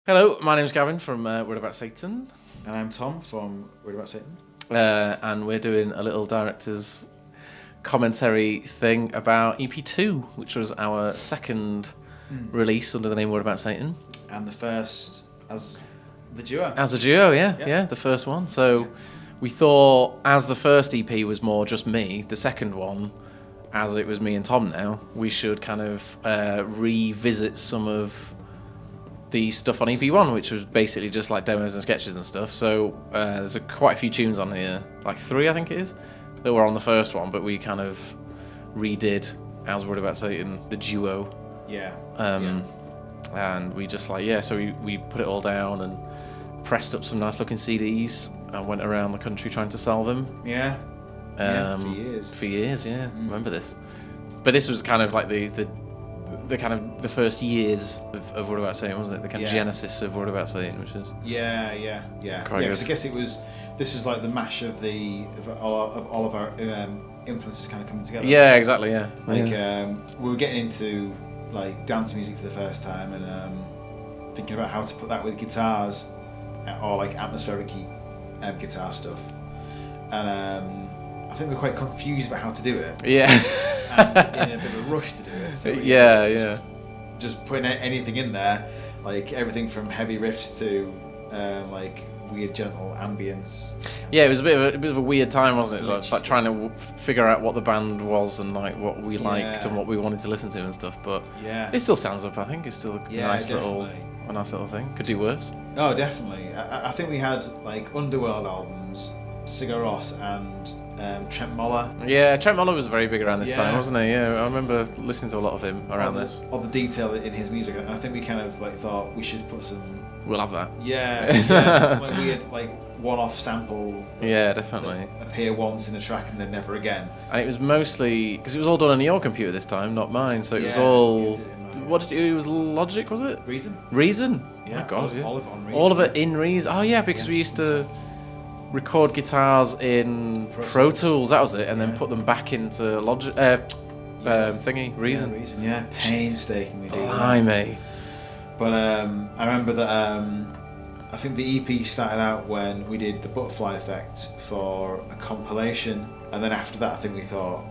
Hello, my name's Gavin from Worried About Satan. And I'm Tom from Worried About Satan. And we're doing a little director's commentary thing about EP02, which was our second release under the name Worried About Satan. And the first as the duo. As a duo, yeah, the first one. So we thought, as the first EP was more just me, the second one, as it was me and Tom now, we should kind of revisit some of the stuff on EP1, which was basically just like demos and sketches and stuff. So there's quite a few tunes on here, like 3 I think it is, that were on the first one, but we kind of redid as Worried About Satan, the duo. And we just so we put it all down and pressed up some nice looking CDs and went around the country trying to sell them. For years, remember this. But this was kind of like the kind of the first years of Worried About Satan, wasn't it? The kind of genesis of Worried About Satan, which is quite good. Because I guess this was like the mash of all of our influences kind of coming together. Yeah, exactly. Yeah. We were getting into like dance music for the first time and thinking about how to put that with guitars or like atmospheric guitar stuff. And I think we were quite confused about how to do it. Yeah. And in a bit of a rush to do it. So just putting anything in there, like everything from heavy riffs to like weird gentle ambience. Yeah, it was a bit of a weird time, wasn't it? Like trying to figure out what the band was and like what we liked and what we wanted to listen to and stuff. But it still stands up. I think it's still a nice little thing. Could do worse. No, definitely. I think we had like Underworld albums, Sigur Rós and Trent Moller. Yeah, Trent Moller was very big around this time, wasn't he? Yeah, I remember listening to a lot of him around this. All the detail in his music, and I think we kind of like thought we should put some. We'll have that. Some like weird like one-off samples. Definitely. That appear once in a track and then never again. And it was mostly because it was all done on your computer this time, not mine. So it was all. It was Logic, was it? Reason. Yeah. Oh my God, all of it on Reason. All of it in Reason. Oh yeah, because we used to record guitars in Pro Tools, that was it, and then put them back into Logic, Reason. Yeah, painstakingly. Blimey. But I remember that I think the EP started out when we did the Butterfly Effect for a compilation, and then after that I think we thought,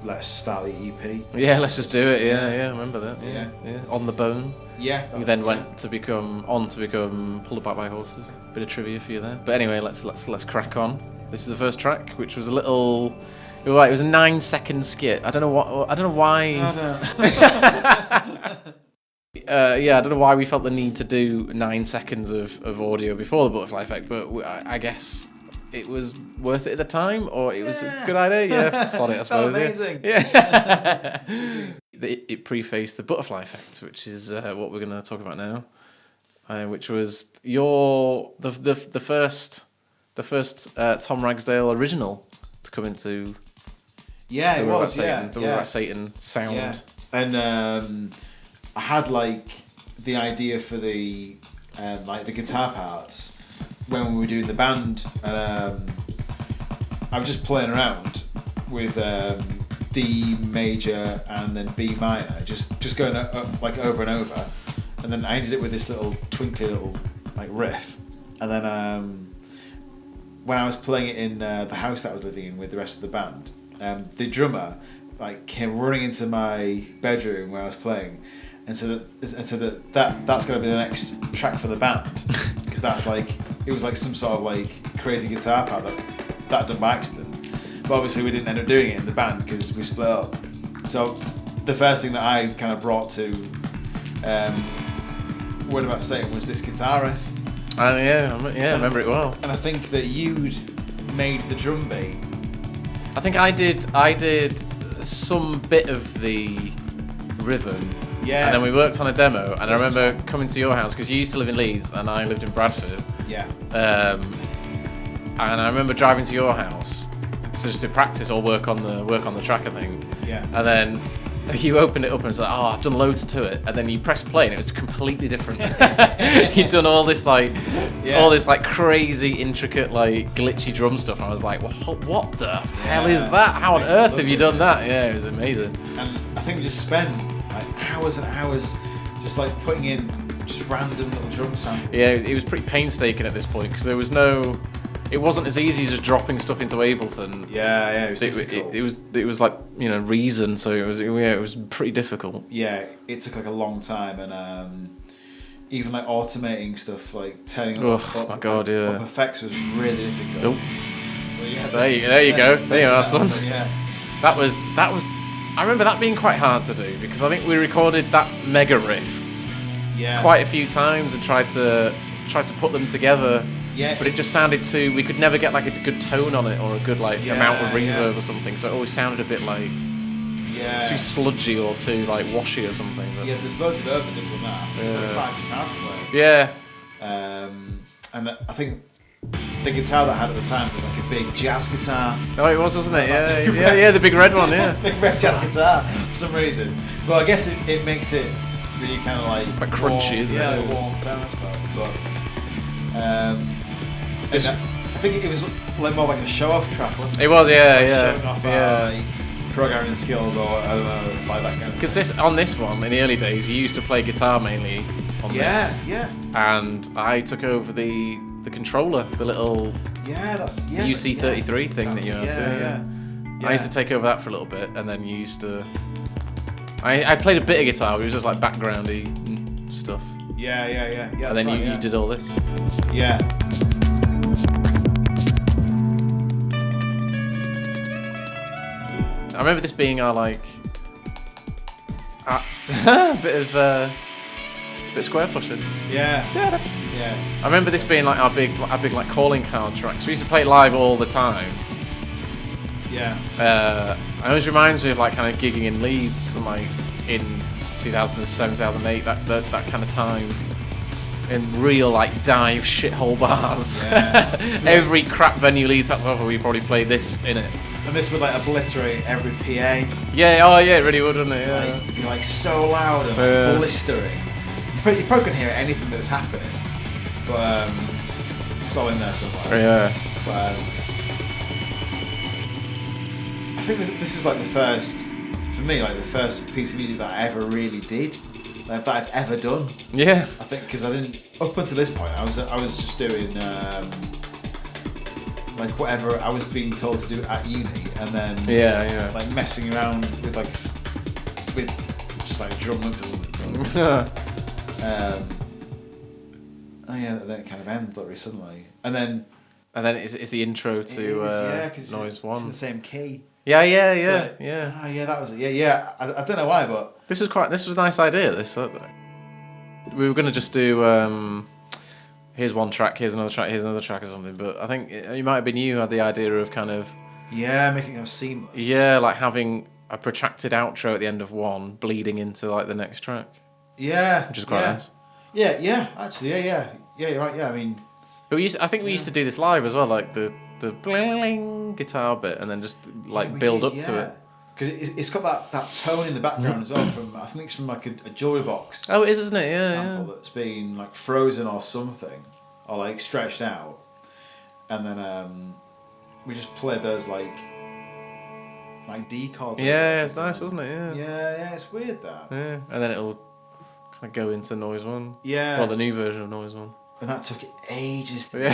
let's start the EP. Yeah, let's just do it. Yeah, I remember that. Yeah. On the Bone. Yeah. You then went to become Pulled Apart by Horses. Bit of trivia for you there. But anyway, let's crack on. This is the first track, which was a little. It was a 9-second skit. I don't know why. I don't know why we felt the need to do 9 seconds of audio before the Butterfly Effect, but I guess it was worth it at the time, or it was a good idea. Yeah, solid, I suppose. Amazing. Yeah. It prefaced the Butterfly Effect, which is what we're going to talk about now, which was the first Tom Ragsdale original to come into. Yeah, it was. The Worried About Satan sound. Yeah. And I had like the idea for the like the guitar parts when we were doing the band, and I was just playing around with D major and then B minor, just going up, like over and over, and then I ended it with this little twinkly little like riff, and then when I was playing it in the house that I was living in with the rest of the band, the drummer like came running into my bedroom where I was playing. And so that's going to be the next track for the band, because that's like it was like some sort of like crazy guitar part that I'd done by accident. But obviously we didn't end up doing it in the band because we split up. So the first thing that I kind of brought to Worried About Satan was this guitar riff. I remember it well. And I think that you'd made the drum beat. I think I did some bit of the rhythm. Yeah. And then we worked on a demo, and I remember coming to your house because you used to live in Leeds and I lived in Bradford. Yeah. And I remember driving to your house just to practice or work on the track, I think. Yeah. And then you opened it up and it's like, oh, I've done loads to it, and then you press play and it was completely different. You'd done all this like crazy intricate like glitchy drum stuff, and I was like, well, what the hell is that? How on earth have you done that? Yeah, it was amazing. And I think we just spent like hours and hours just like putting in just just random little drum samples. Yeah, it was pretty painstaking at this point because there was no. It wasn't as easy as just dropping stuff into Ableton. Yeah, it was difficult. It was like Reason, so it was pretty difficult. Yeah, it took like a long time, and even like automating stuff, like turning up effects was really difficult. Nope. Yeah, there you go. There you are, son. Yeah. That was. I remember that being quite hard to do because I think we recorded that mega riff quite a few times and tried to put them together. Yeah. But it just sounded too. We could never get like a good tone on it or a good amount of reverb or something. So it always sounded a bit like too sludgy or too like washy or something. But yeah, there's loads of overdubs on that. There's like 5 guitars playing. Yeah. And I think the guitar that I had at the time was like a big jazz guitar. Oh, it was, wasn't it? Yeah, the big red one, yeah. Big red jazz guitar for some reason. Well, I guess it makes it really kind of like quite crunchy, isn't it? Yeah, a warm tone, I suppose. But I think it was like more like a show-off track, wasn't it? It was, Showing off our programming skills, or I don't know, like that kind of. Because on this one, in the early days, you used to play guitar mainly on this. Yeah. And I took over the controller, the little UC33 thing that you have. Yeah. I used to take over that for a little bit, and then you used to. I played a bit of guitar. It was just like backgroundy stuff. Yeah. And then you did all this. Yeah. I remember this being our bit of square pushing. Yeah. I remember this being like our big like calling card tracks. We used to play it live all the time. Yeah. It always reminds me of like kind of gigging in Leeds, like in 2007, 2008, that kind of time. In real like dive shithole bars. Yeah. Every crap venue Leeds had to offer, we probably played this in it. And this would like obliterate every PA. Yeah, it really would, wouldn't it? Yeah. Like, be like so loud and like blistering. You probably couldn't hear anything that was happening, but it's all in there somewhere. Yeah. But I think this was like the first, for me, like the first piece of music that I ever really did, like, that I've ever done. Yeah. I think because I didn't up until this point I was just doing like whatever I was being told to do at uni, and then like messing around with just like drum loops. Then it kind of ends very suddenly, and then it's the intro to Noise One. It's in the same key. Yeah. That was it. Yeah. I don't know why, but this was a nice idea. We were gonna just do here's one track, here's another track or something. But I think it might have been you who had the idea of kind of making them seamless. Yeah, like having a protracted outro at the end of one, bleeding into like the next track. Yeah, which is quite nice. Yeah. Actually, yeah. You're right. Yeah, I mean, but we used to do this live as well, like the bling guitar bit, and then just like build up to it. Because it's got that tone in the background as well. I think it's from like a jewelry box. Oh, it is, isn't it? Yeah. Sample that's been like frozen or something, or like stretched out, and then we just played those like D chords. Yeah, it's nice, wasn't it? Yeah, it's weird that. Yeah, and then it'll kind of go into Noise One. Yeah. Well, the new version of Noise One. And that took ages to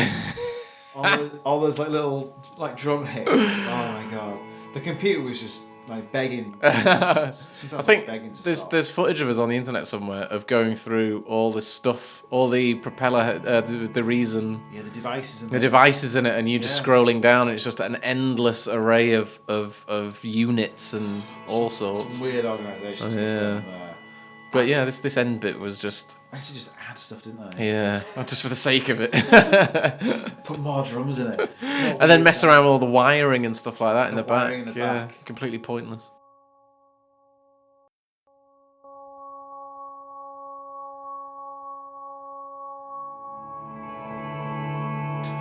all those like little like drum hits. Oh my god, the computer was just like begging. I think there's footage of us on the internet somewhere of going through all this stuff, all the propeller, the Reason. Yeah, the devices. The devices in it, and you just scrolling down, and it's just an endless array of units and all sorts. Some weird organisations. But yeah, this end bit was just. Actually, just add stuff, didn't they? Yeah, just for the sake of it. Put more drums in it. And then mess around with all the wiring and stuff like that in the back. Completely pointless.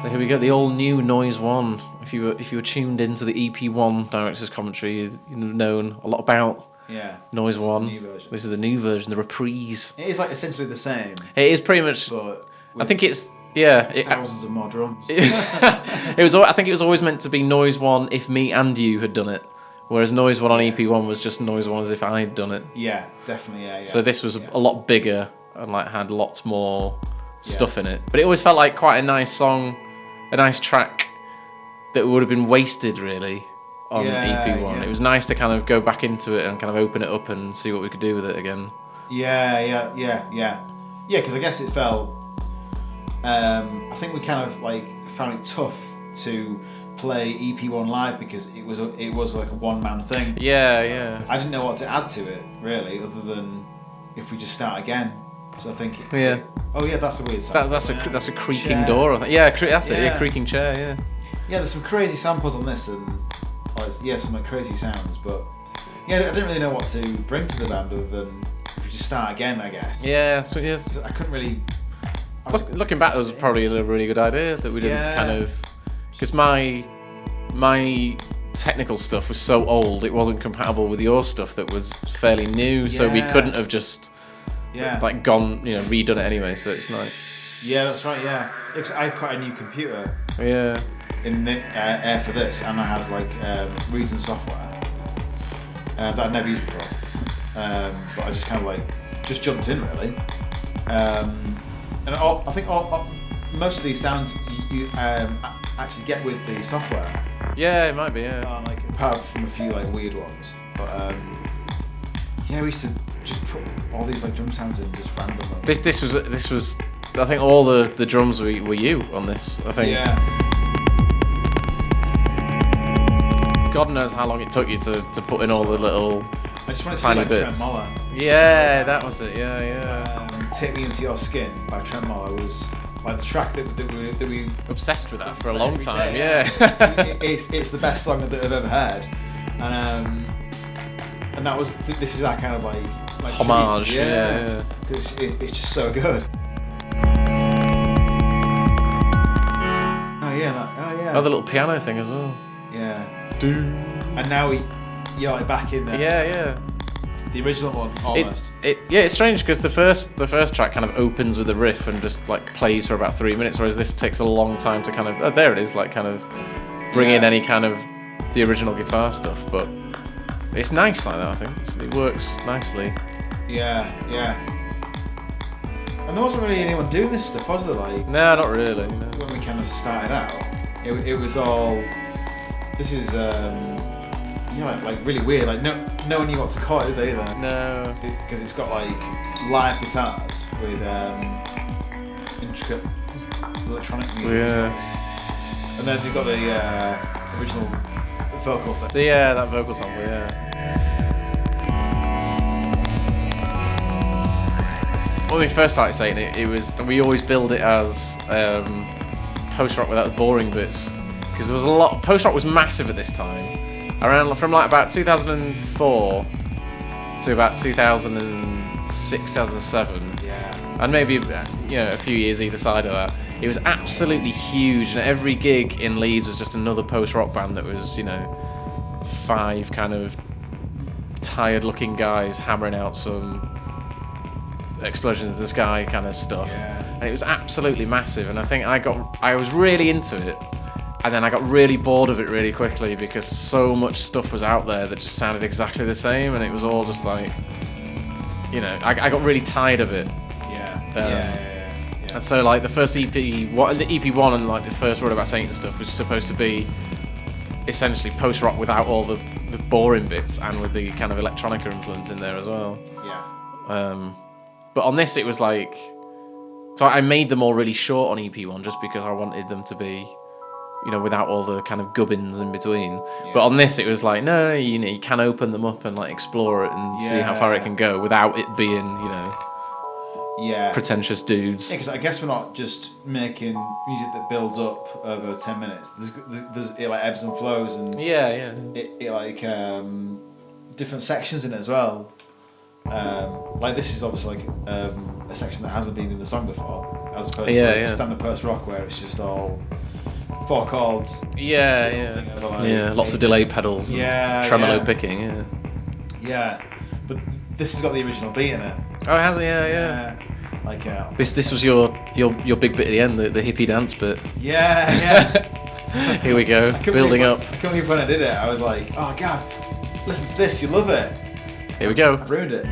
So here we go, the all new Noise One. If you were tuned into the EP1 director's commentary, you'd known a lot about. Yeah. Noise One. This is the new version, the reprise. It is like essentially the same. It is pretty much. But I think it's thousands of more drums. I think it was always meant to be Noise One if me and you had done it, whereas Noise One on EP1 was just Noise One as if I'd done it. Yeah, definitely. Yeah. So this was a lot bigger, and like had lots more stuff in it. But it always felt like quite a nice song, a nice track that would have been wasted really on EP1. Yeah. It was nice to kind of go back into it and kind of open it up and see what we could do with it again. Yeah, because I guess it felt. I think we kind of like found it tough to play EP1 live because it was like a one-man thing. Yeah. I didn't know what to add to it really, other than if we just start again. So I think. That's a weird sound. That's a creaking chair. door. I think. Yeah, that's it. Yeah, creaking chair. Yeah. Yeah, there's some crazy samples on this and some like crazy sounds, but I didn't really know what to bring to the band other than if we just start again, I guess. Yeah. So yes. I couldn't really. Looking back, it was probably a really good idea that we didn't kind of, because my technical stuff was so old, it wasn't compatible with your stuff that was fairly new, so we couldn't have just like gone, redone it anyway. So it's like. Yeah, that's right. Yeah, because I had quite a new computer. Yeah. In the Air for this, and I had like Reason software that I'd never used before, but I just kind of just jumped in really. And I think most of these sounds you actually get with the software. Yeah, it might be. Yeah. Like apart from a few like weird ones, but we used to just put all these like drum sounds in just randomly. This was. I think all the drums were you on this. I think. Yeah. God knows how long it took you to put in all the little I just wanted tiny to be like bits. Trent Moller. Yeah, that was it. Yeah. Take Me Into Your Skin by Trent Moller was like the track that we obsessed with that for a long time. Yeah. It's the best song that I've ever heard, and that was this is that kind of like homage. Tribute. Yeah. It's just so good. Oh, the little piano thing as well. Yeah. And now you're like back in there. Yeah. The original one, almost. It's strange because the first track kind of opens with a riff and just like plays for about 3 minutes, whereas this takes a long time to kind of there it is, like kind of bring in any kind of the original guitar stuff. But it's nice like that. I think it works nicely. Yeah. And there wasn't really anyone doing this stuff, was there? Like no, not really. No. When we kind of started out, it was all. This is like really weird. Like no one knew what to call it, did they? Either. No. Because it's got like live guitars with intricate electronic music. Yeah. And then they've got the original vocal thing. Yeah, that vocal sample. Yeah. When we first started saying it was we always build it as post rock without the boring bits, because there was a lot. Post rock was massive at this time, from like about 2004 to about 2006, 2007, and maybe a few years either side of that. It was absolutely huge, and every gig in Leeds was just another post rock band that was 5 kind of tired looking guys hammering out some explosions in the sky kind of stuff, and it was absolutely massive. And I think I was really into it, and then I got really bored of it really quickly because so much stuff was out there that just sounded exactly the same, and it was all just like, I got really tired of it. And so like the first EP, the EP1 and like the first Worried About Satan stuff was supposed to be essentially post rock without all the boring bits and with the kind of electronica influence in there as well. But on this, it was like, so I made them all really short on EP1 just because I wanted them to be, without all the kind of gubbins in between. But on this, it was like, no, you can open them up and like explore it and see how far it can go without it being, pretentious dudes. Because I guess we're not just making music that builds up over 10 minutes. There's it like ebbs and flows and it like different sections in it as well. Like this is obviously like a section that hasn't been in the song before, as opposed to standard post rock where it's just all 4 chords. Lots of delay pedals. And tremolo picking. But this has got the original beat in it. Oh, it has it? Yeah. Like this was your big bit at the end, the hippie dance bit. Here we go, building up. I can't believe when I did it, I was like, oh God, listen to this, you love it. Here we go. I've ruined it.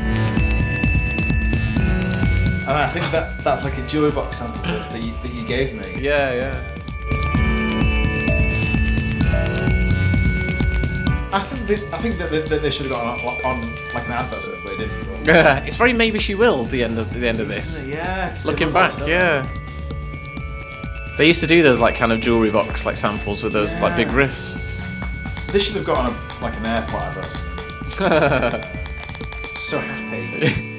And I think that's like a jewelry box sample that you gave me. Yeah. I think that they should have got on like an advert, sort of, but they didn't. It's very maybe she will. The end of this. Yeah. Looking back, yeah. They used to do those like kind of jewelry box like samples with those like big riffs. They should have got on like an airport advert. So happy.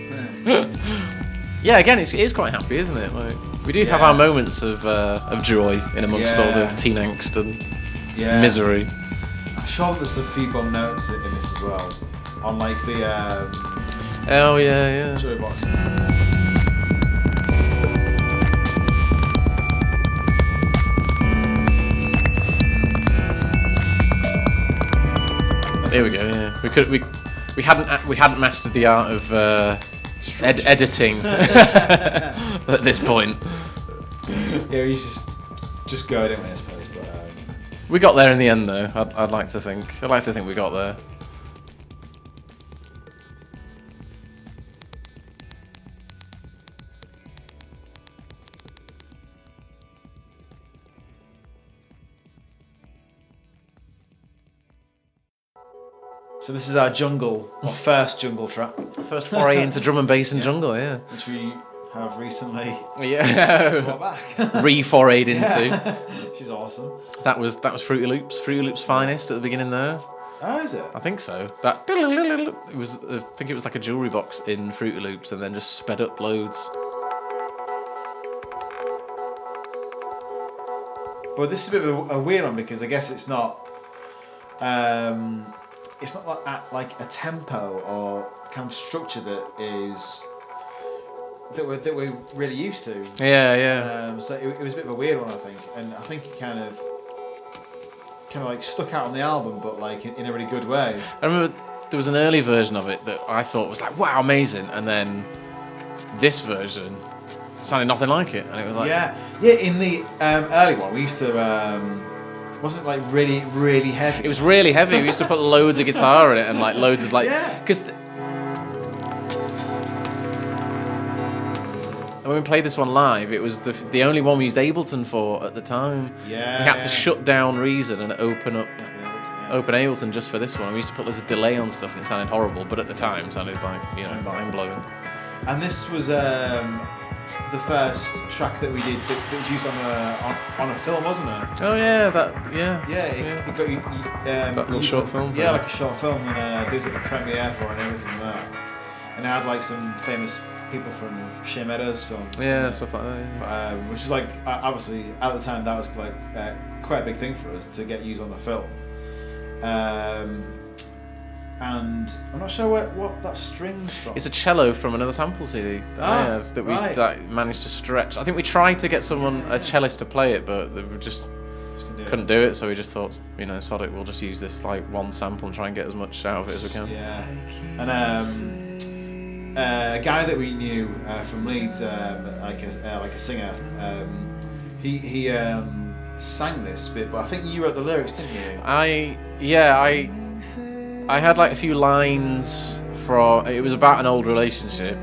Yeah, again, it is quite happy, isn't it? Like, we do have our moments of joy in amongst all the teen angst and misery. I'm sure there's a few bum notes in this as well, on like the oh yeah. jewelry box. Here we go. Yeah, we hadn't mastered the art of editing at this point. Yeah, he's just go, didn't we, I suppose. But we got there in the end, though. I'd like to think. We got there. so this is our first jungle track, First foray into drum and bass and jungle, yeah. which we have recently Yeah. brought back. Re-forayed into. She's awesome. That was Fruity Loops' finest at the beginning there. Oh, is it? I think so. That it was. I think it was like a jewelry box in Fruity Loops, and then just sped up loads. But this is a bit of a weird one because I guess it's not. It's not like at like a tempo or kind of structure that we're really used to. Yeah. So it was a bit of a weird one, I think, and I think it kind of like stuck out on the album, but like in a really good way. I remember there was an early version of it that I thought was like, wow, amazing, and then this version sounded nothing like it, and it was like, yeah. In the early one, we used to. Wasn't it like really, really heavy? it was really heavy. We used to put loads of guitar in it and like loads of like, because. When we played this one live, it was the only one we used Ableton for at the time. Yeah. We had to shut down Reason and open Ableton just for this one. We used to put loads of delay on stuff and it sounded horrible, but at the time it sounded like, mind blowing. And this was the first track that we did that was used on a film, wasn't it? Oh yeah, It got you. That little short film. Yeah, like a short film, and there was like a premiere for it and everything like that. And it had like some famous people from Shea Meadows films. Yeah, stuff like that. Yeah. Which is like obviously at the time that was like quite a big thing for us to get used on the film. And I'm not sure what that string's from. It's a cello from another sample CD that we managed to stretch. I think we tried to get a cellist to play it, but they just couldn't do it. So we just thought, sod it, we'll just use this like one sample and try and get as much out of it as we can. Yeah, and a guy that we knew from Leeds, like a singer, he sang this bit, but I think you wrote the lyrics, didn't you? I had like a few lines from. It was about an old relationship,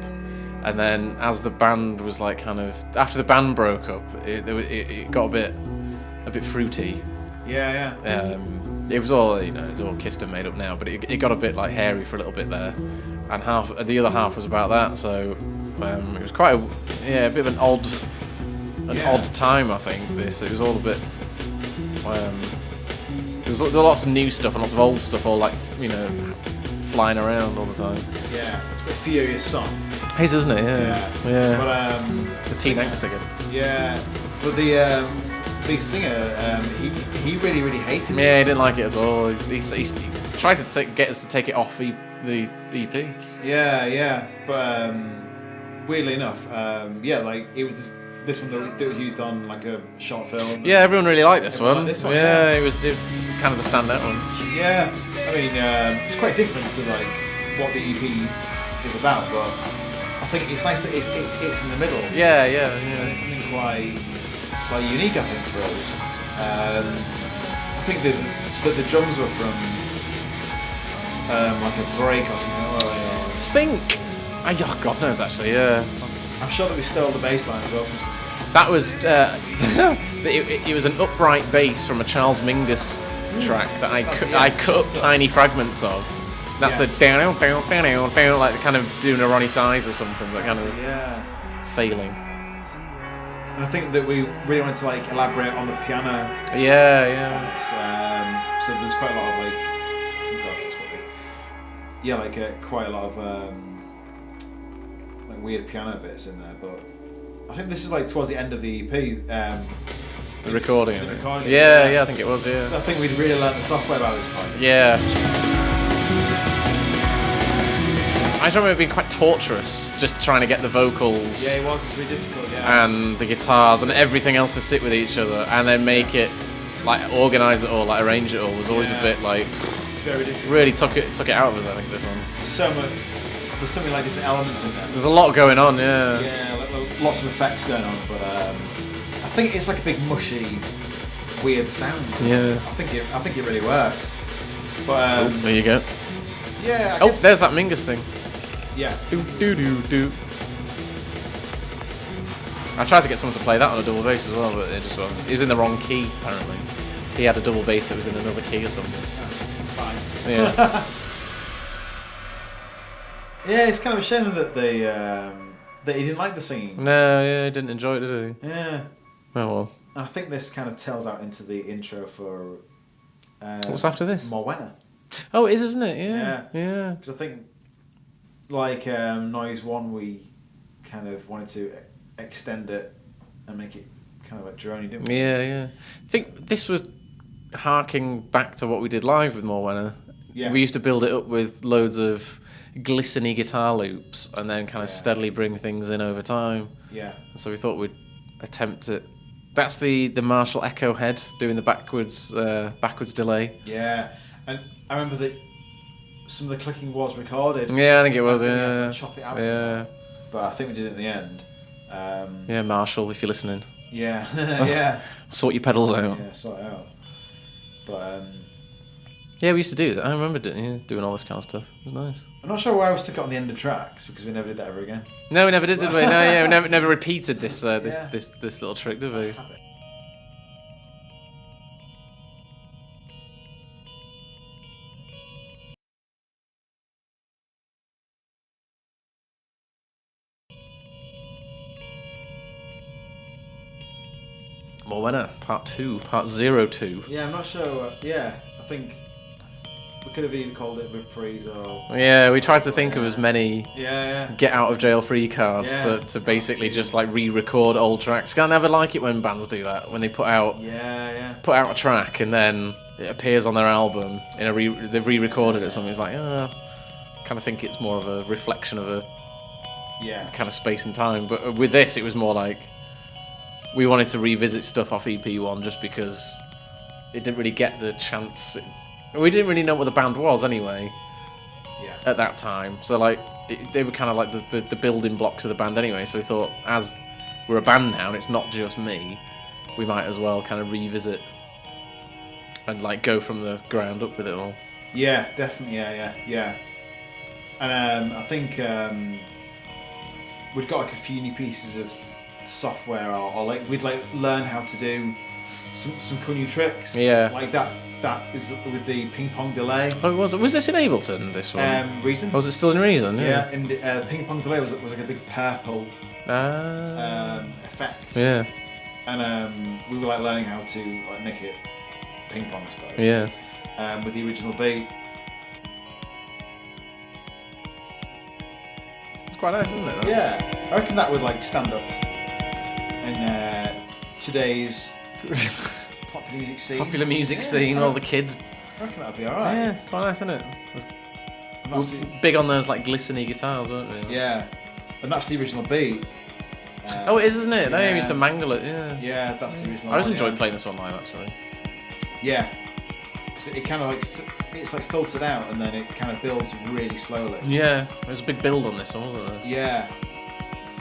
and then as the band was like kind of after the band broke up, it got a bit fruity. Yeah. It was all it was all kissed and made up now, but it got a bit like hairy for a little bit there, and the other half was about that. So it was quite a bit of an odd time. I think it was all a bit. There were lots of new stuff and lots of old stuff, all like flying around all the time. Yeah, it's a furious song. His, isn't it? Yeah. But the teen angst again. Yeah, but the singer, he really, really hated Yeah, this. he didn't like it at all. He tried to get us to take it off the EP. Yeah, but weirdly enough, like it was this one that was used on like a short film. Yeah, everyone really liked this one. This one. Yeah, it was kind of the standout one. Yeah, I mean it's quite different to like what the EP is about, but I think it's nice that it's in the middle. Yeah. And it's something quite unique, I think, for us. I think that the drums were from like a break or something. God knows actually. Yeah. I'm sure that we stole the bass line as well from something. That was it was an upright bass from a Charles Mingus track that I cut up tiny fragments of. That's the down, like kind of doing a Ronnie Size or something, but kind of failing. And I think that we really wanted to like elaborate on the piano. Yeah. So there's quite a lot of quite a lot of like weird piano bits in there. But I think this is like towards the end of the EP. The recording. Yeah, I think it was. Yeah. So I think we'd really learnt the software by this point. Yeah. I remember it being quite torturous, just trying to get the vocals. Yeah, it was. It's really difficult. Yeah. And the guitars and everything else to sit with each other, and then make it, like, organise it all, like arrange it all was always a bit like. It's very difficult. Really took it out of us. I think this one. There's so many like different elements in there. There's a lot going on. Yeah. Yeah, like, lots of effects going on, but I think it's like a big mushy, weird sound. Yeah. I think it really works. But there you go. Yeah. Oh, there's that Mingus thing. Yeah. Do. I tried to get someone to play that on a double bass as well, but it just wasn't. It was in the wrong key, apparently. He had a double bass that was in another key or something. Fine. Yeah. Yeah, it's kind of a shame that that he didn't like the singing. No, yeah, he didn't enjoy it, did he? Yeah. Oh well. And I think this kind of tells out into the intro for. What's after this? Morwenna. Oh, it is, isn't it? Yeah. Because I think, like Noise 1, we kind of wanted to extend it and make it kind of like droney, didn't we? Yeah. I think this was harking back to what we did live with Morwenna. Yeah. We used to build it up with loads of glistening guitar loops and then kind of steadily bring things in over time. Yeah. So we thought we'd attempt it. That's the Marshall Echo head doing the backwards delay. Yeah, and I remember that some of the clicking was recorded. Yeah, I think it was. I think Yeah. we had to chop it out somewhere. But I think we did it in the end. Yeah, Marshall, if you're listening. Yeah, yeah. Sort your pedals out. Yeah, sort it out. But yeah, we used to do that. I remember doing all this kind of stuff. It was nice. I'm not sure why we stuck it on the end of tracks because we never did that ever again. No, we never did we? No, yeah, we never repeated this little trick, did we? Morwenna, part 02. Yeah, I'm not sure. Yeah, I think we could have either called it reprise or. Yeah, we tried to think of as many Yeah. get out of jail free cards to basically just like re-record old tracks. I never like it when bands do that, when they put out a track and then it appears on their album in they've re-recorded it. Something it's like, kind of think it's more of a reflection of a kind of space and time. But with this, it was more like we wanted to revisit stuff off EP1 just because it didn't really get the chance. We didn't really know what the band was anyway. Yeah. At that time, so like they were kind of like the building blocks of the band anyway. So we thought, as we're a band now and it's not just me, we might as well kind of revisit and like go from the ground up with it all. Yeah, definitely. Yeah. And I think we'd got like a few new pieces of software, or like we'd like learn how to do some cool new tricks. Yeah. Like that is with the ping pong delay. Oh, was this in Ableton? This one? Reason. Was it still in Reason? Yeah, and the ping pong delay was like a big purple effect. Yeah. And we were like learning how to like make it ping pong, I suppose. Yeah. With the original beat. It's quite nice, isn't it? Yeah, I reckon that would like stand up in today's popular music scene. All the kids. I reckon that'd be alright. Yeah, it's quite nice, isn't it? We're big on those like glistening guitars, weren't we? Yeah, and that's the original beat. Oh, it is, isn't it? Yeah. They used to mangle it. Yeah. Yeah, that's the original. I always enjoyed playing this one live, actually. Yeah, because it kind of like it's like filtered out, and then it kind of builds really slowly. Yeah, there was a big build on this one, wasn't there? Yeah,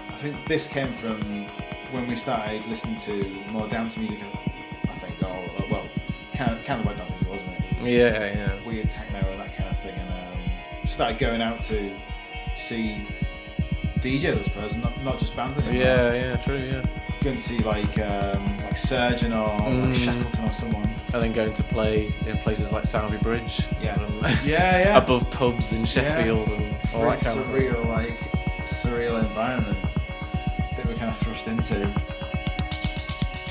I think this came from when we started listening to more dance music. I think, or well, kind of like dance music, wasn't it? Yeah. Weird techno and that kind of thing, and started going out to see DJ, I suppose, not just bands anymore. Yeah, true, yeah. Going to see like Surgeon or like Shackleton or someone. And then going to play in places like Sowerby Bridge. Yeah. And Yeah. above pubs in Sheffield and all that kind of surreal, surreal environment that we're kind of thrust into.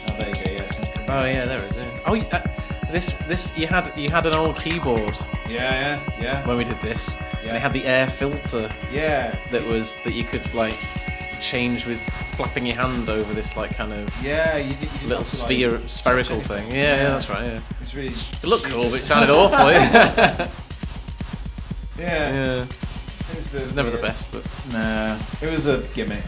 Oh, there you go. Yeah, it's kind of cool. Oh yeah, there it is. Yeah. Oh, this you had an old keyboard. Yeah. When we did this, Yeah. and it had the air filter. Yeah. That you could like change with flapping your hand over this like kind of you did little spherical thing. Yeah, that's right. Yeah. It's really. It looked cool, but it sounded awful. Yeah. It was never the best, but nah, it was a gimmick,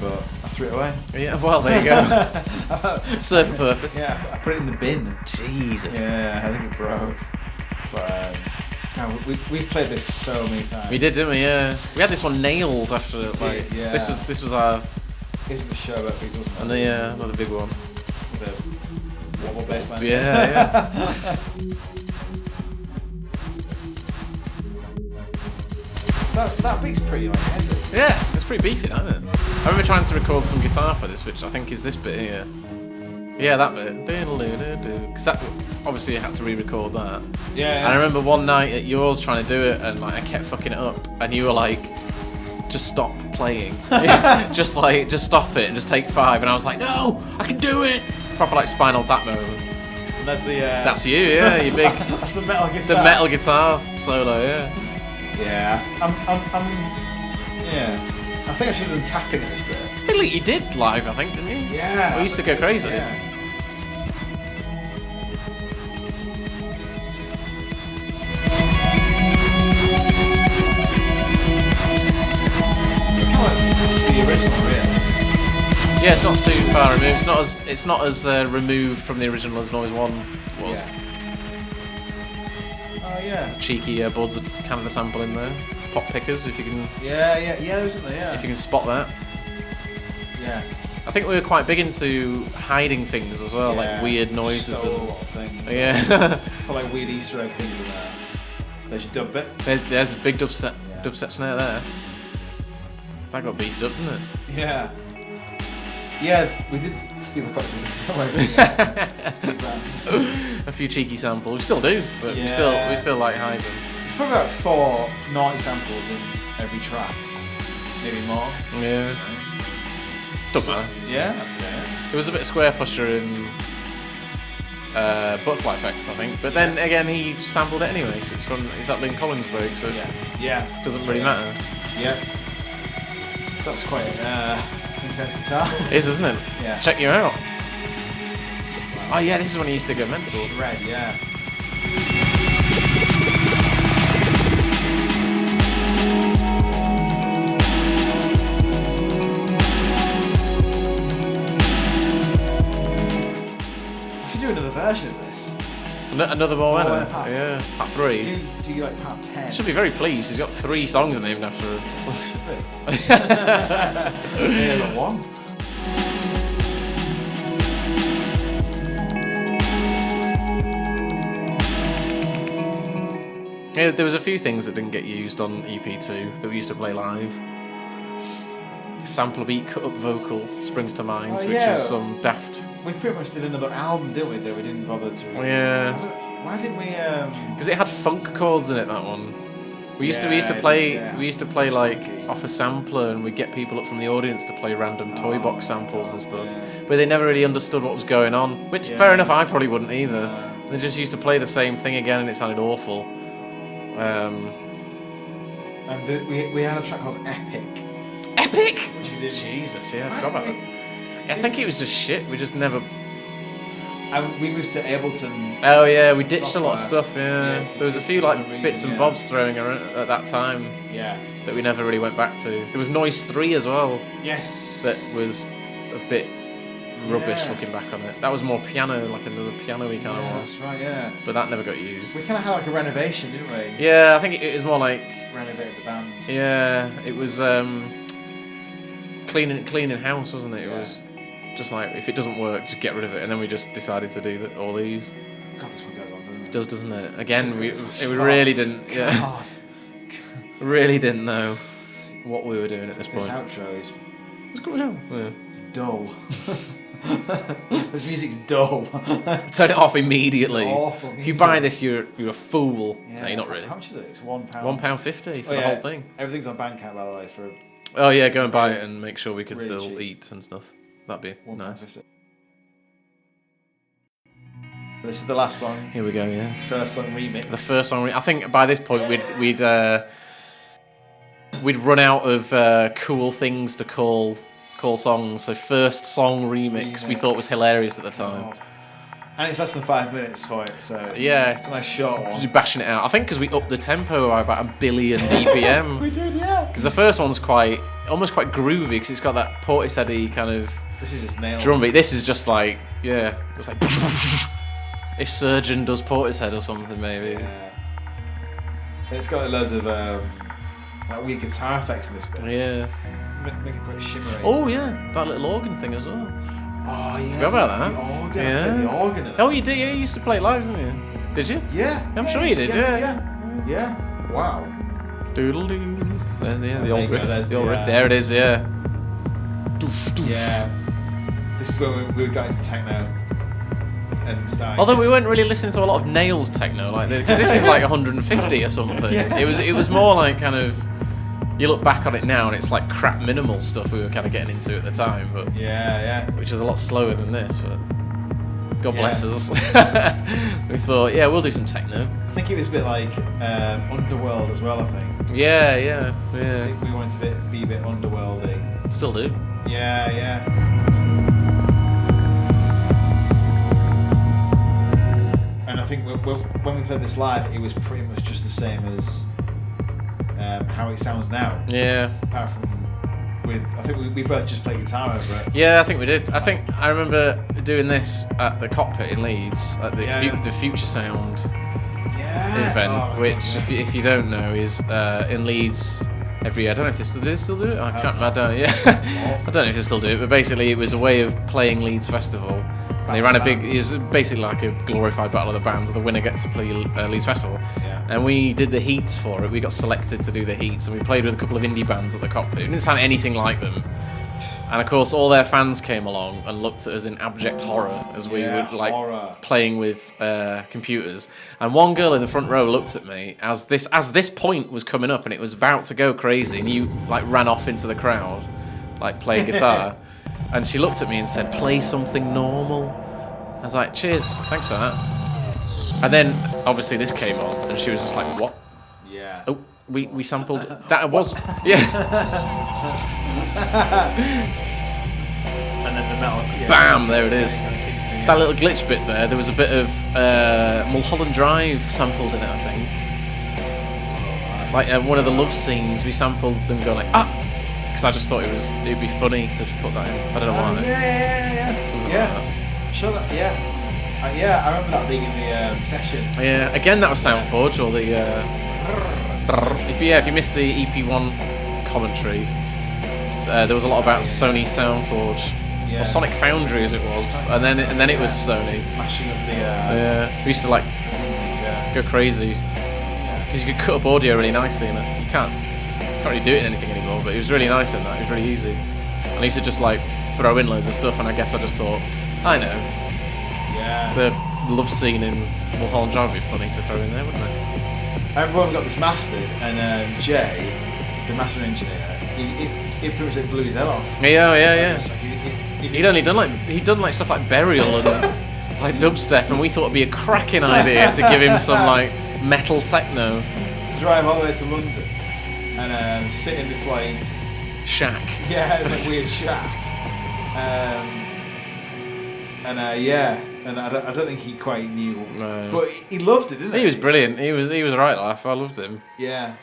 but I threw it away. yeah. Well, there you go. Served a purpose. Yeah, I put it in the bin. Jesus. Yeah, I think it broke. But God, we played this so many times. We did, didn't we? Yeah. We had this one nailed after like yeah. this was our. This was the show about these, wasn't it? And yeah, another big one. The wobble bass line. Yeah. That beat's pretty like heavy. Yeah, it's pretty beefy, isn't it? I remember trying to record some guitar for this, which I think is this bit here. Yeah, that bit. Because that obviously you had to re-record that. Yeah. And I remember one night at yours trying to do it, and like I kept fucking it up, and you were like, "Just stop playing, just stop it, and just take 5." And I was like, "No, I can do it." Proper like Spinal Tap moment. And that's the. That's you, yeah. You big. That's the metal guitar. The metal guitar solo, yeah. Yeah. Yeah. I think I should have done tapping at this bit. I think like you did live, I think, didn't you? Yeah. We used to go crazy. Yeah. The original, really. Yeah, it's not too far removed. It's not as removed from the original as Noise One was. Yeah. Oh yeah. Cheeky buds of Canada sample in there. Pop pickers, if you can. Yeah, isn't there? Yeah. If you can spot that. Yeah. I think we were quite big into hiding things as well, like weird noises Stole and. a lot of things. Yeah. Put like weird Easter egg things in there. There's your dub bit. There's a big dubstep snare there. That got beefed up, didn't it? Yeah. Yeah, we did steal quite a few. A few cheeky samples. We still do, but we still like hide them. There's probably about 4 naughty samples in every track. Maybe more. Yeah. Doesn't matter. Yeah? Okay. There was a bit of Square Pusher in Butterfly Effects, I think. But then again, he sampled it anyway, because it's that Lynn Collins break, so yeah. it doesn't really matter. Yeah. That's quite intense guitar. It is, isn't it? Yeah. Check you out. Oh yeah, this is when he used to go mental. Red, yeah. We should do another version of this. Another Morwenna. Morwenna part. Yeah, part 3. Do you like part 10? Should be very pleased. He's got 3 songs named after him. Yeah, got 1. Yeah, there was a few things that didn't get used on EP2 that we used to play live. Sample beat cut up vocal springs to mind, which was some daft. We pretty much did another album, didn't we? That we didn't bother to. Yeah. Why didn't we? Because it had funk chords in it. That one. We used to play like off a sampler, and we'd get people up from the audience to play random toy box samples and stuff. Yeah. But they never really understood what was going on. Which, fair enough, I probably wouldn't either. They just used to play the same thing again, and it sounded awful. And we had a track called Epic. Epic. Which we did. Jesus, yeah, I forgot about that. I think it was just shit. We just never. And we moved to Ableton. Oh yeah, we ditched a lot of software. stuff. Yeah, Yeah, there was a few for like some bits reason, and bobs throwing around at that time Yeah. that we never really went back to. There was Noise 3 as well. Yes. That was a bit rubbish Yeah. looking back on it. That was more piano, like another piano-y kind of one. That's right. Yeah. But that never got We used. kind of had like a renovation, didn't we? Yeah, I think it was more like. Renovated the band. Yeah, it was cleaning house, wasn't it? It was just like, if it doesn't work, just get rid of it. And then we just decided to do all these. God, this one goes on, doesn't it? It does, doesn't it? Again, we really didn't. Yeah, God. really didn't know what we were doing at this point. This outro is It's cool, yeah. it's dull. This music's dull. Turn it off immediately. It's awful If you music. buy this, you're a fool. Yeah. No, you're not really. How much is it? It's £1. £1.50 for the whole thing. Everything's on Bandcamp, by the way, for Oh yeah, go and buy it and make sure we can Really still cheap. eat and stuff. That'd be nice. £1.50. This is the last song. Here we go. Yeah. First song remix. The first song. I think by this point we'd run out of cool things to call songs. So first song remix we thought was hilarious at the time. God. And it's less than 5 minutes for it, so it's Yeah. a nice short one. Just bashing it out. I think because we upped the tempo by about 1 billion BPM. We did, yeah. Because the first one's almost quite groovy because it's got that Portishead-y kind of This is just nails. drum beat. This is just like, yeah, it's like if Surgeon does Portishead or something maybe. Yeah. It's got loads of like weird guitar effects in this bit. Yeah. Make it quite shimmery. Oh yeah, that little organ thing as well. Oh yeah. Forgot about that. The organ. Yeah. I played the organ in it. Oh, you did? Yeah, you used to play it live, didn't you? Did you? Yeah. I'm sure you did, yeah. Yeah. Wow. Doodle doo. There's the There old you go, riff. there's The old the, riff. There it is. Yeah. Yeah. This is when we got into techno and started. Although we weren't really listening to a lot of Nails techno, like because this is like 150 or something. Yeah. It was more like kind of. You look back on it now and it's like crap minimal stuff we were kind of getting into at the time, but Yeah. which is a lot slower than this. But God Yeah. bless us. We thought, yeah, we'll do some techno. I think it was a bit like Underworld as well. I think. Yeah. I think we wanted to be a bit underworldy. Still do. Yeah. And I think when we played this live, it was pretty much just the same as how it sounds now. Yeah. Apart from I think we both just played guitar over it. Yeah, I think we did. I remember doing this at the Cockpit in Leeds at the the Future Sound event, Oh, which if you don't know is in Leeds every year. I don't know if they still do it. I don't know if they still do it, but basically it was a way of playing Leeds Festival. And they ran it was basically like a glorified battle of the bands. The winner gets to play Leeds Festival. Yeah. And we did the heats for it. We got selected to do the heats, and we played with a couple of indie bands at the Cockpit. It didn't sound anything like them. And of course, all their fans came along and looked at us in abject horror as we were like playing with computers. And one girl in the front row looked at me as this point was coming up and it was about to go crazy, and you like ran off into the crowd, like playing guitar. And she looked at me and said, "Play something normal." I was like, "Cheers, thanks for that." And then obviously this came on, and she was just like, "What?" Yeah. Oh, we sampled that was And then the metal. Yeah. Bam! There it is. That little glitch bit there. There was a bit of Mulholland Drive sampled in it, I think. Like one of the love scenes, we sampled them going like because I just thought it'd be funny to put that in. I don't know why. Yeah. Something like that. Sure that. Yeah. I remember that being in the session. Yeah. Again, that was Soundforge or the. If you missed the EP1 commentary, there was a lot about Sony Soundforge. Yeah. Or Sonic Foundry as it was, and then it was Sony. Mashing up the. Yeah, we used to like go crazy because you could cut up audio really nicely in it. You can't really do it in anything anymore, but it was really nice in that. It was really easy. And I used to just like throw in loads of stuff, and I guess I just thought, I know, the love scene in Mulholland Drive would be funny to throw in there, wouldn't it? I remember when we got this mastered, and Jay, the mastering engineer, he pretty much blew his head off. Yeah. He'd done like stuff like Burial and like dubstep, and we thought it'd be a cracking idea to give him some like metal techno. To drive all the way to London and sit in this like shack. Yeah, it's like weird shack. And I don't think he quite knew, but he loved it, didn't he? He was brilliant. He was a right laugh. I loved him. Yeah.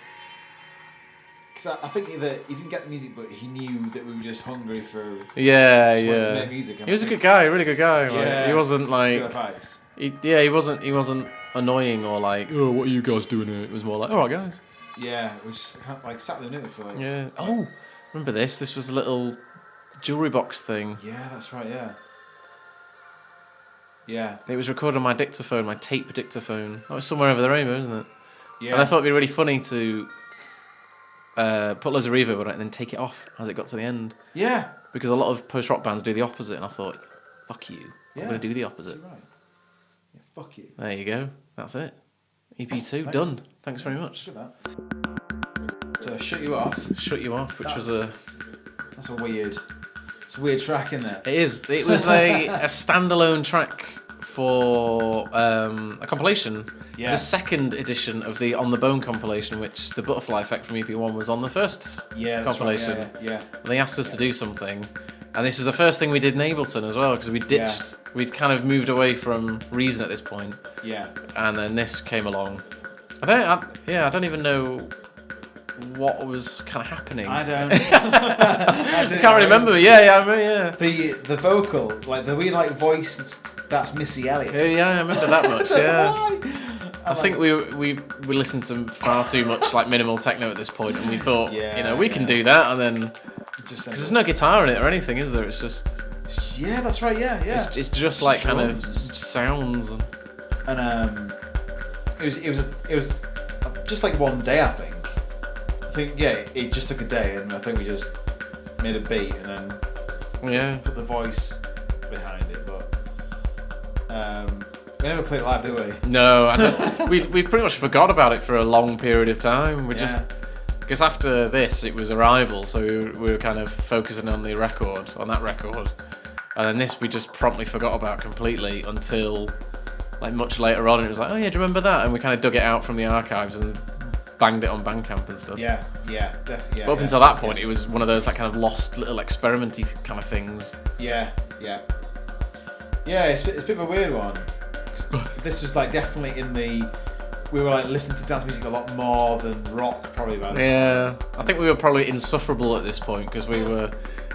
Because I think that he didn't get the music, but he knew that we were just hungry for. To make music. He was a good guy, a really good guy. Yeah, he wasn't like. Good advice. He wasn't annoying or like, oh, what are you guys doing here? It was more like, all right, guys. Yeah, we just kind of like sat there and for like. Yeah. Oh, remember this? This was a little jewelry box thing. Yeah, that's right. Yeah. Yeah. It was recorded on my dictaphone, my tape dictaphone. That was Somewhere Over the Rainbow, isn't it? Yeah. And I thought it'd be really funny to put loads of reverb on it and then take it off as it got to the end. Yeah. Because a lot of post-rock bands do the opposite, and I thought, fuck you. I'm going to do the opposite. Right. Yeah, fuck you. There you go. That's it. EP2, done. Thanks very much. Look at that. So, Shut You Off. Shut You Off, which was That's a weird track, isn't it? It is. It was a standalone track for a compilation. Yeah. It's the second edition of the On the Bone compilation, which the Butterfly Effect from EP1 was on the first compilation. Right, yeah. And they asked us to do something, and this was the first thing we did in Ableton as well, because we ditched, we'd kind of moved away from Reason at this point. Yeah. And then this came along. I don't even know what was kind of happening. I don't. I can't remember. Yeah. The vocal, like the wee like voice, that's Missy Elliott. Yeah, I remember that much. Yeah. Why? I think we listened to far too much like minimal techno at this point, and we thought, we can do that, and then because there's no guitar in it or anything, is there? It's just that's right. Yeah. It's just like kind of sounds. And it was just like one day, I think. It just took a day, and I think we just made a beat and then put the voice behind it. But we never played it live, did we? No, I don't. we pretty much forgot about it for a long period of time. We just because after this it was Arrival, so we were kind of focusing on that record, and then this we just promptly forgot about completely until like much later on. And it was like, oh yeah, do you remember that? And we kind of dug it out from the archives and banged it on Bandcamp and stuff. Yeah, definitely. But up until that point, it was one of those like kind of lost little experimenty kind of things. Yeah. It's a bit of a weird one. This was like definitely we were like listening to dance music a lot more than rock probably by this point. I think we were probably insufferable at this point because we were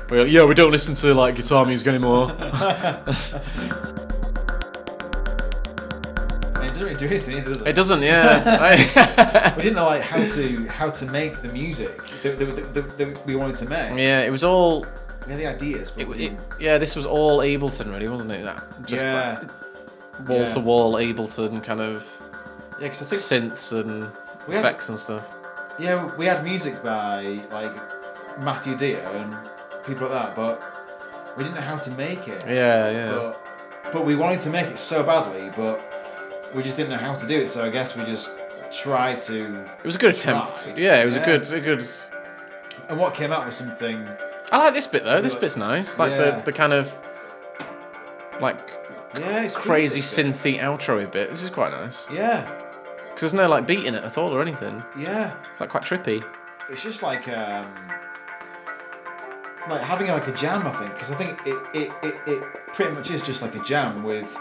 we don't listen to like guitar music anymore. It doesn't really do anything either, does it? It doesn't, yeah. We didn't know like how to make the music that we wanted to make. Yeah, it was all. We had the ideas, but this was all Ableton, really, wasn't it? Just like wall to wall Ableton kind of because I think synths and effects and stuff. Yeah, we had music by like Matthew Dio and people like that, but we didn't know how to make it. Yeah. But we wanted to make it so badly, but we just didn't know how to do it. So I guess we just tried to. It was a good attempt. Yeah, it was a good. And what came out was something. I like this bit though. This bit's nice. Like the kind of like it's crazy synthy outro bit. This is quite nice. Yeah. Because there's no like beat in it at all or anything. Yeah. It's like quite trippy. It's just like having like a jam, I think, because I think it pretty much is just like a jam with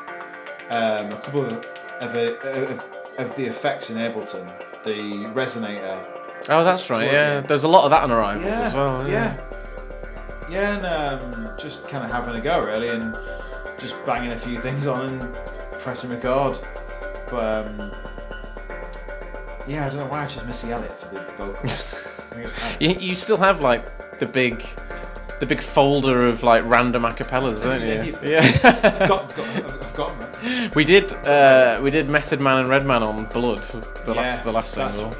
a couple of the effects in Ableton, the resonator. Oh, that's right. Yeah, there's a lot of that on Arrivals as well. Yeah, and just kind of having a go really, and just banging a few things on and pressing record. But I don't know why I chose Missy Elliott for the vocals. You still have like the big folder of like random acapellas, don't you? Yeah. I've got them. We did Method Man and Redman on Blood, the last single.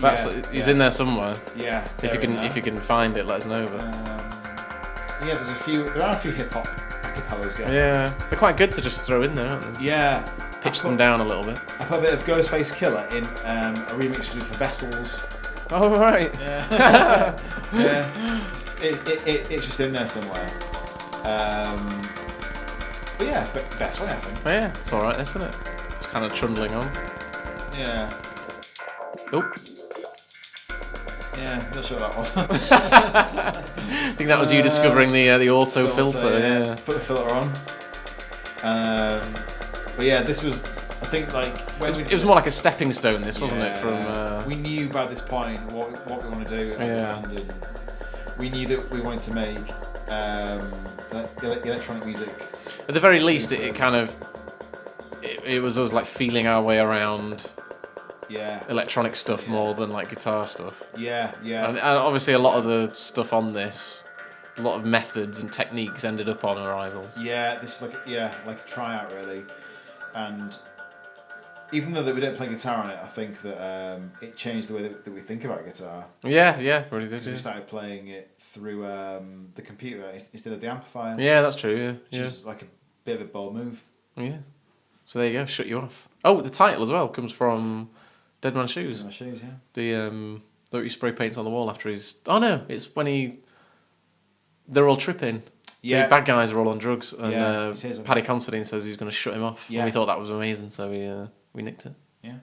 He's in there somewhere. Yeah. If you can find it, let us know. But there are a few hip hop acapellas going. Yeah, they're quite good to just throw in there, aren't they? Yeah. Pitch them down a little bit. I put a bit of Ghostface Killer in a remix we did for Vessels. Oh right. Yeah. Yeah. It's just in there somewhere. But yeah, best way I think. Oh, yeah, it's alright, isn't it? It's kind of trundling on. Yeah. Oh. Yeah, not sure what that was. I think that was you discovering the auto filter. Yeah. Put the filter on. But yeah, this was, I think, like it was more like a stepping stone. This wasn't it? From we knew by this point what we want to do as a band, and we knew that we wanted to make electronic music. At the very least, it kind of it was us like feeling our way around. Yeah. Electronic stuff more than like guitar stuff. Yeah. And obviously a lot of the stuff on this, a lot of methods and techniques ended up on Arrivals. Yeah, this is like a tryout really, and even though that we don't play guitar on it, I think that it changed the way that we think about guitar. Yeah, really did. We started playing it through the computer instead of the amplifier. Yeah, that's true. Yeah, which is like a bit of a bold move. Yeah. So there you go. Shut you off. Oh, the title as well comes from Dead Man's Shoes. Dead Man's Shoes, yeah. The he spray paints on the wall after he's. Oh no, it's when they're all tripping. Yeah. The bad guys are all on drugs, and Yeah, Paddy Considine says he's going to shut him off. Yeah. And we thought that was amazing, so we nicked it. Yeah.